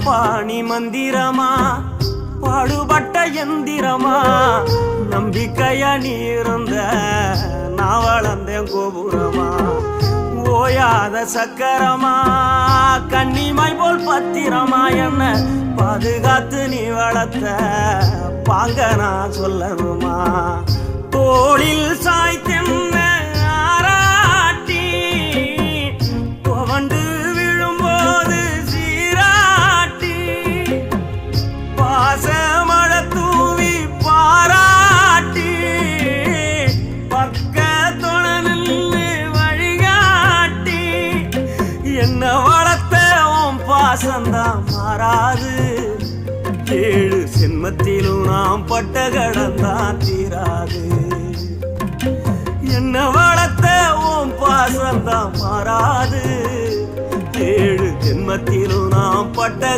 பாணி மந்திரமா பாடுபட்ட எந்திரமா நம்பிக்கையா நீ இருந்த நான் வளர்ந்தேன் கோபுரமா ஓயாத சக்கரமா கன்னிமாய் போல் பத்திரமா என்ன பாதுகாத்து நீ வளர்த்த பாங்க நான் சொல்லணுமா தோளில் சாய்த்தென்ன ஆராட்டி துவண்டு விழும்போது சீராட்டி பாசமழ தூவி பாராட்டி பக்கத்தொட நின்று வழிகாட்டி என்ன வளர்த்த உன் பாசந்தான் மாறாது ஏழு சென்மத்திலும் நாம் பட்ட கடந்தான் தீராது என்ன வளர்த்த உன் பாசந்தான் மாறாது ஏழு ஜென்மத்திலும் நாம் பட்ட